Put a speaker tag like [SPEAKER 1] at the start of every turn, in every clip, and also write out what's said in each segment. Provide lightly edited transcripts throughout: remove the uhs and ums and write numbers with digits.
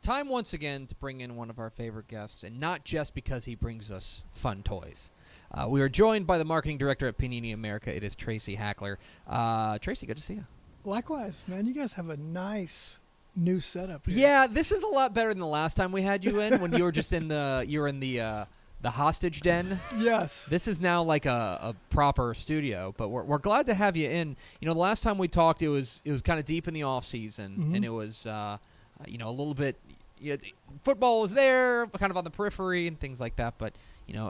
[SPEAKER 1] time once again to bring in one of our favorite guests, and not just because he brings us fun toys. We are joined by the marketing director at Panini America. It is Tracy Hackler. Tracy, good to see you.
[SPEAKER 2] Likewise, man. You guys have a nice new setup here.
[SPEAKER 1] Yeah, this is a lot better than the last time we had you in when you were just in the hostage den.
[SPEAKER 2] Yes.
[SPEAKER 1] This is now like a proper studio, but we're glad to have you in. You know, the last time we talked, it was kind of deep in the off season, and it was a little bit. Football was there, kind of on the periphery and things like that. But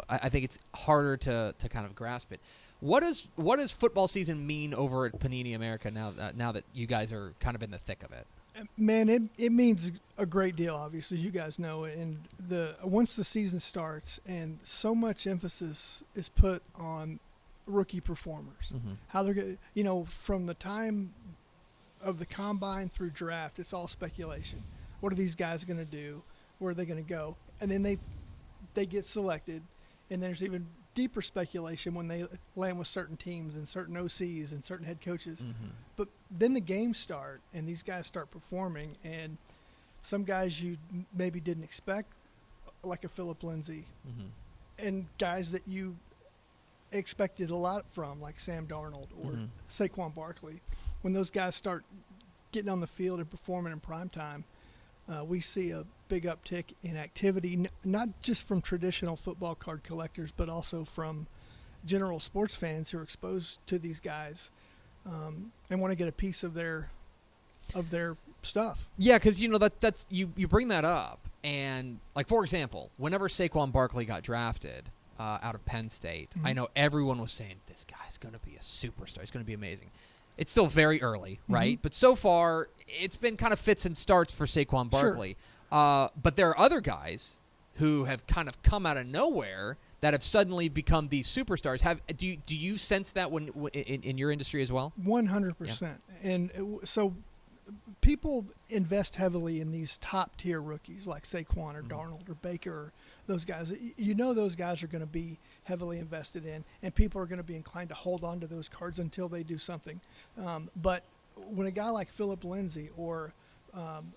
[SPEAKER 1] I think it's harder to kind of grasp it. What does football season mean over at Panini America now that you guys are kind of in the thick of it?
[SPEAKER 2] Man, it means a great deal, obviously, as you guys know. And once the season starts, and so much emphasis is put on rookie performers, how they're going. From the time of the combine through draft, it's all speculation. What are these guys going to do? Where are they going to go? And then they get selected, and there's even deeper speculation when they land with certain teams and certain OCs and certain head coaches. But then the games start, and these guys start performing, and some guys you maybe didn't expect, like a Phillip Lindsay, and guys that you expected a lot from, like Sam Darnold or Saquon Barkley. When those guys start getting on the field and performing in prime time, we see a big uptick in activity, not just from traditional football card collectors, but also from general sports fans who are exposed to these guys and want to get a piece of their stuff.
[SPEAKER 1] Yeah, because that's you bring that up, and like for example, whenever Saquon Barkley got drafted out of Penn State, I know everyone was saying this guy's going to be a superstar. He's going to be amazing. It's still very early, right? But so far, it's been kind of fits and starts for Saquon Barkley. Sure. But there are other guys who have kind of come out of nowhere that have suddenly become these superstars. Do you sense that when in your industry as well?
[SPEAKER 2] 100%. Yeah. And so people invest heavily in these top-tier rookies like Saquon or Darnold or Baker or those guys. Those guys are going to be heavily invested in, and people are going to be inclined to hold on to those cards until they do something. But when a guy like Phillip Lindsay or, I'm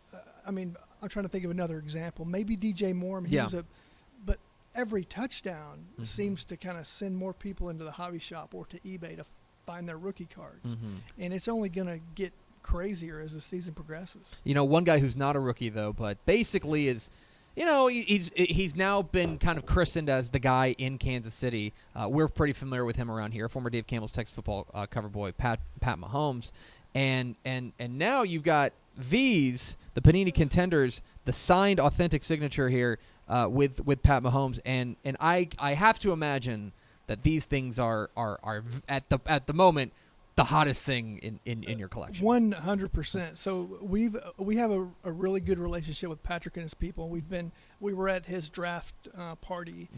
[SPEAKER 2] trying to think of another example, maybe DJ Moore. But every touchdown seems to kind of send more people into the hobby shop or to eBay to find their rookie cards. And it's only going to get crazier as the season progresses.
[SPEAKER 1] One guy who's not a rookie though, but basically is, he's now been kind of christened as the guy in Kansas City. We're pretty familiar with him around here. Former Dave Campbell's Texas football cover boy, Pat Mahomes, and now you've got the Panini Contenders, the signed authentic signature here with Pat Mahomes, and I have to imagine that these things are at the moment the hottest thing in your collection.
[SPEAKER 2] 100%. So we have a really good relationship with Patrick and his people. We were at his draft party.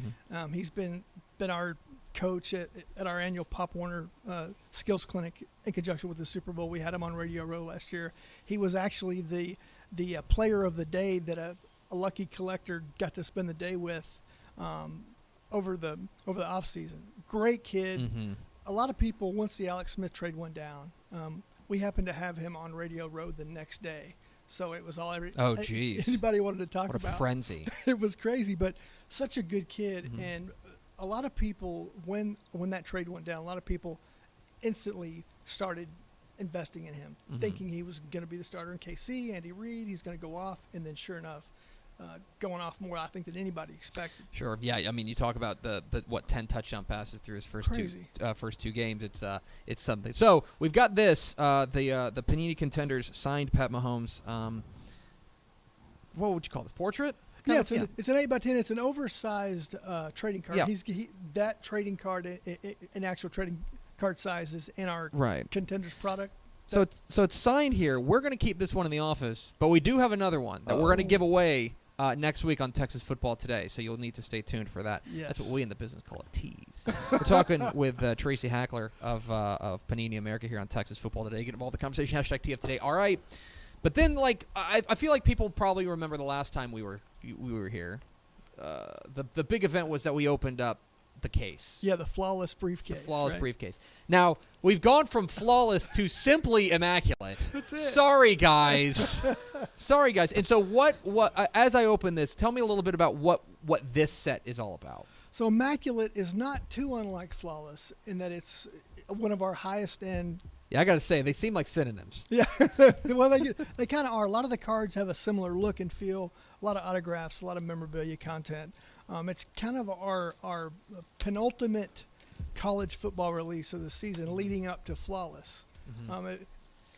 [SPEAKER 2] He's been our coach at our annual Pop Warner Skills Clinic in conjunction with the Super Bowl. We had him on Radio Row last year. He was actually the player of the day that a lucky collector got to spend the day with over the off season. Great kid. A lot of people, once the Alex Smith trade went down, we happened to have him on Radio Row the next day. So it was all anybody wanted to talk about.
[SPEAKER 1] What a frenzy.
[SPEAKER 2] It was crazy, but such a good kid. And a lot of people, when that trade went down, a lot of people instantly started investing in him, thinking he was going to be the starter in KC, Andy Reid, he's going to go off. And then sure enough, going off more, I think, than anybody expected.
[SPEAKER 1] Sure. Yeah. I mean, you talk about the 10 touchdown passes through his first two games. It's something. So we've got this the Panini Contenders signed Pat Mahomes. What would you call this? Portrait?
[SPEAKER 2] It's an 8x10. It's an oversized trading card.
[SPEAKER 1] Yeah.
[SPEAKER 2] That trading card, an actual trading card size, is in our Contenders product.
[SPEAKER 1] So it's signed here. We're going to keep this one in the office, but we do have another one that we're going to give away next week on Texas Football Today, so you'll need to stay tuned for that.
[SPEAKER 2] Yes.
[SPEAKER 1] That's what we in the business call a tease. We're talking with Tracy Hackler of Panini America here on Texas Football Today. Get involved in the conversation, #TF Today. All right. But then, I feel like people probably remember the last time we were here. The big event was that we opened up the case.
[SPEAKER 2] Yeah, the flawless briefcase.
[SPEAKER 1] The flawless
[SPEAKER 2] right?
[SPEAKER 1] briefcase. Now, we've gone from flawless to simply immaculate.
[SPEAKER 2] That's it.
[SPEAKER 1] Sorry, guys. Sorry, guys. And so what as I open this, tell me a little bit about what this set is all about.
[SPEAKER 2] So Immaculate is not too unlike Flawless in that it's one of our highest end.
[SPEAKER 1] Yeah, I got to say, they seem like synonyms.
[SPEAKER 2] Yeah, well, they kind of are. A lot of the cards have a similar look and feel. A lot of autographs, a lot of memorabilia content. It's kind of our penultimate college football release of the season, leading up to Flawless.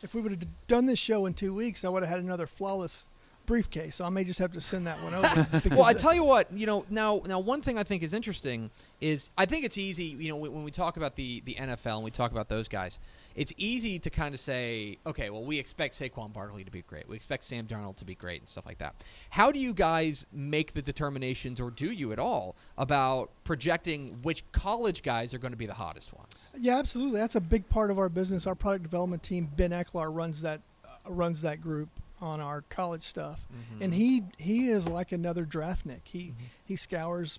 [SPEAKER 2] If we would have done this show in 2 weeks, I would have had another Flawless briefcase. So I may just have to send that one over.
[SPEAKER 1] Well, I tell you what, now one thing I think is interesting is I think it's easy, when we talk about the NFL and we talk about those guys, it's easy to kind of say, okay, well, we expect Saquon Barkley to be great. We expect Sam Darnold to be great and stuff like that. How do you guys make the determinations, or do you at all, about projecting which college guys are going to be the hottest ones?
[SPEAKER 2] Yeah, absolutely. That's a big part of our business. Our product development team, Ben Hackler, runs that group on our college stuff, and he is like another draftnik. He scours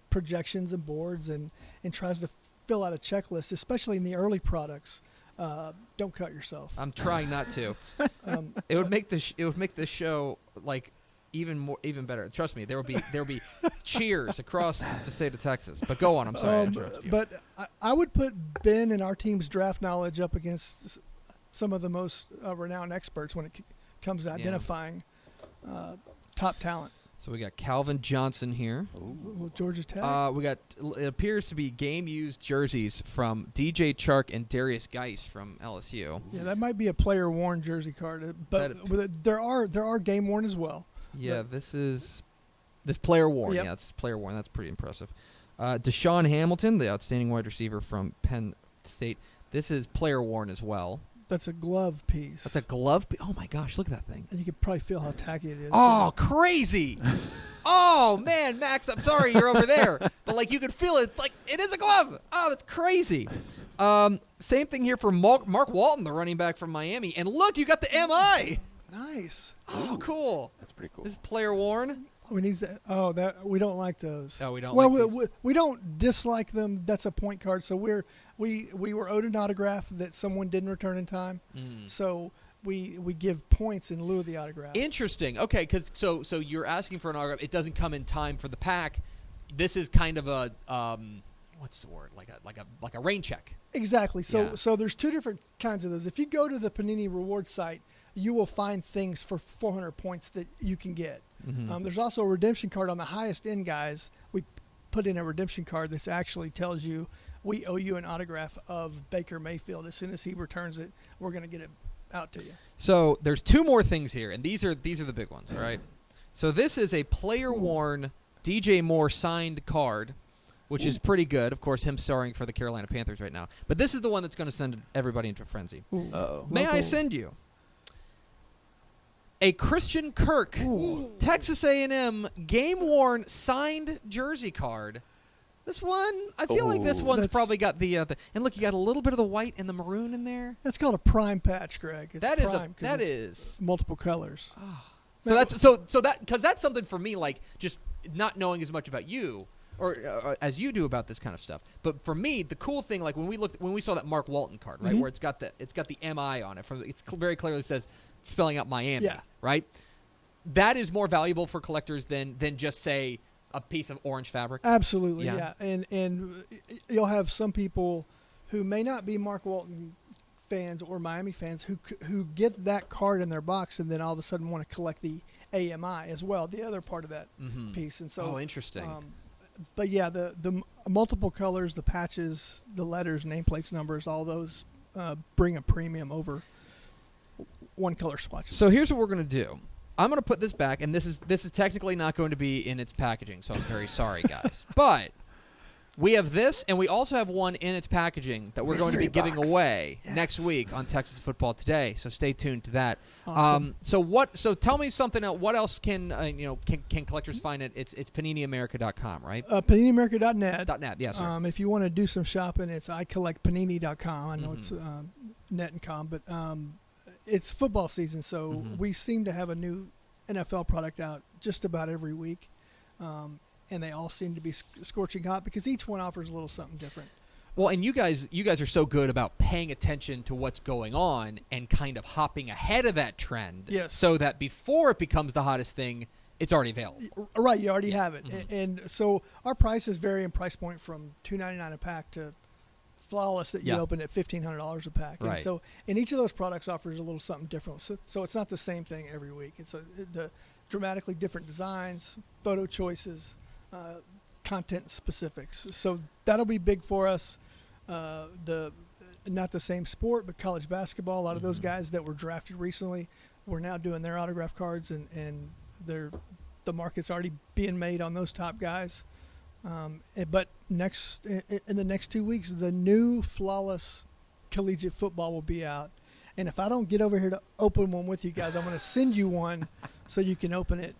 [SPEAKER 2] projections and boards and tries to fill out a checklist, especially in the early products. Don't cut yourself.
[SPEAKER 1] I'm trying not to. It would make this show like even better. Trust me, there will be cheers across the state of Texas. But go on. I'm sorry. I interrupted you.
[SPEAKER 2] But I would put Ben and our team's draft knowledge up against some of the most renowned experts when it comes to identifying top talent.
[SPEAKER 1] So we got Calvin Johnson here.
[SPEAKER 2] Georgia Tech.
[SPEAKER 1] We got, it appears to be game-used jerseys from DJ Chark and Darius Geis from LSU.
[SPEAKER 2] Yeah, that might be a player-worn jersey card, but there are game-worn as well.
[SPEAKER 1] Yeah, this player-worn.
[SPEAKER 2] Yep.
[SPEAKER 1] Yeah, it's player-worn. That's pretty impressive. Deshaun Hamilton, the outstanding wide receiver from Penn State. This is player-worn as well.
[SPEAKER 2] That's a glove piece.
[SPEAKER 1] That's a glove. Oh my gosh, look at that thing.
[SPEAKER 2] And you can probably feel how tacky it is.
[SPEAKER 1] Oh, crazy. Oh man, Max, I'm sorry you're over there, but like you could feel it. Like it is a glove. Oh, that's crazy. Same thing here for Mark Walton, the running back from Miami. And look, you got the MI.
[SPEAKER 2] Nice.
[SPEAKER 1] Oh, cool.
[SPEAKER 3] That's pretty cool.
[SPEAKER 1] This is player worn.
[SPEAKER 2] We need that. Oh, that we don't like those.
[SPEAKER 1] Oh, we don't.
[SPEAKER 2] Well,
[SPEAKER 1] like these.
[SPEAKER 2] we don't dislike them. That's a point card. So we were owed an autograph that someone didn't return in time. So we give points in lieu of the autograph.
[SPEAKER 1] Interesting. Okay, because so you're asking for an autograph. It doesn't come in time for the pack. This is kind of a what's the word? Like a rain check.
[SPEAKER 2] Exactly. So
[SPEAKER 1] Yeah.
[SPEAKER 2] so there's two different kinds of those. If you go to the Panini reward site, you will find things for 400 points that you can get. There's also a redemption card on the highest end guys. We put in a redemption card that actually tells you we owe you an autograph of Baker Mayfield. As soon as he returns it, we're going to get it out to you.
[SPEAKER 1] So there's two more things here, and these are the big ones. All right. So this is a player-worn DJ Moore signed card, which is pretty good. Of course, him starring for the Carolina Panthers right now. But this is the one that's going to send everybody into a frenzy.
[SPEAKER 3] Uh-oh.
[SPEAKER 1] May I send you a Christian Kirk Texas A&M game-worn signed jersey card? This one, I feel like this one's probably got the and look, you got a little bit of the white and the maroon in there.
[SPEAKER 2] That's called a prime patch, Greg. It's
[SPEAKER 1] That is
[SPEAKER 2] prime 'cause
[SPEAKER 1] that
[SPEAKER 2] it's
[SPEAKER 1] is.
[SPEAKER 2] multiple colors.
[SPEAKER 1] So that's so that because that's something for me, like just not knowing as much about you or as you do about this kind of stuff. But for me, the cool thing, like when we saw that Mark Walton card, right, where it's got the MI on it, it's very clearly says spelling out Miami,
[SPEAKER 2] Yeah.
[SPEAKER 1] right? That is more valuable for collectors than just say a piece of orange fabric.
[SPEAKER 2] Absolutely,
[SPEAKER 1] Yeah.
[SPEAKER 2] yeah. And you'll have some people who may not be Mark Walton fans or Miami fans who get that card in their box and then all of a sudden want to collect the AMI as well, the other part of that piece. And so,
[SPEAKER 1] interesting.
[SPEAKER 2] But yeah, the multiple colors, the patches, the letters, nameplates, numbers, all those bring a premium over one color swatch.
[SPEAKER 1] So here's what we're gonna do. I'm going to put this back, and this is technically not going to be in its packaging, so I'm very sorry, guys. But we have this, and we also have one in its packaging that we're going to be
[SPEAKER 3] Mystery
[SPEAKER 1] giving
[SPEAKER 3] box.
[SPEAKER 1] away
[SPEAKER 2] Yes.
[SPEAKER 1] next week on Texas Football Today. So stay tuned to that.
[SPEAKER 2] Awesome.
[SPEAKER 1] So tell me something else. What else can collectors find it? It's PaniniAmerica.com, right?
[SPEAKER 2] PaniniAmerica.net.
[SPEAKER 1] .net, yes, sir.
[SPEAKER 2] If you want to do some shopping, it's icollectpanini.com. I know it's net and com, but it's football season, so we seem to have a new NFL product out just about every week. and they all seem to be scorching hot because each one offers a little something different.
[SPEAKER 1] Well, and you guys are so good about paying attention to what's going on and kind of hopping ahead of that trend.
[SPEAKER 2] Yes.
[SPEAKER 1] So that before it becomes the hottest thing, it's already available.
[SPEAKER 2] Right, you already have it.
[SPEAKER 1] Mm-hmm.
[SPEAKER 2] And so our prices vary in price point from $2.99 a pack to Flawless that you open at $1,500 a pack.
[SPEAKER 1] Right.
[SPEAKER 2] And so, and each of those products offers a little something different. So it's not the same thing every week. It's the dramatically different designs, photo choices, content specifics. So that'll be big for us. Not the same sport, but college basketball. A lot of those guys that were drafted recently were now doing their autograph cards, and the market's already being made on those top guys. But in the next 2 weeks, the new Flawless collegiate football will be out. And if I don't get over here to open one with you guys, I'm going to send you one so you can open it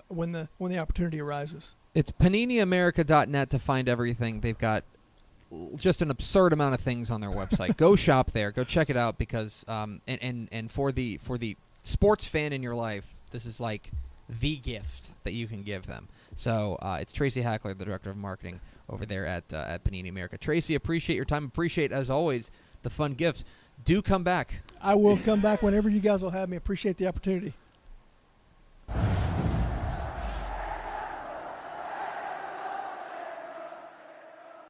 [SPEAKER 2] when the opportunity arises. It's
[SPEAKER 1] PaniniAmerica.net to find everything. They've got just an absurd amount of things on their website. Go shop there. Go check it out because and for the sports fan in your life, this is like the gift that you can give them. So it's Tracy Hackler, the director of marketing over there at Panini America. Tracy, appreciate your time. Appreciate, as always, the fun gifts. Do come back.
[SPEAKER 2] I will come back whenever you guys will have me. Appreciate the opportunity.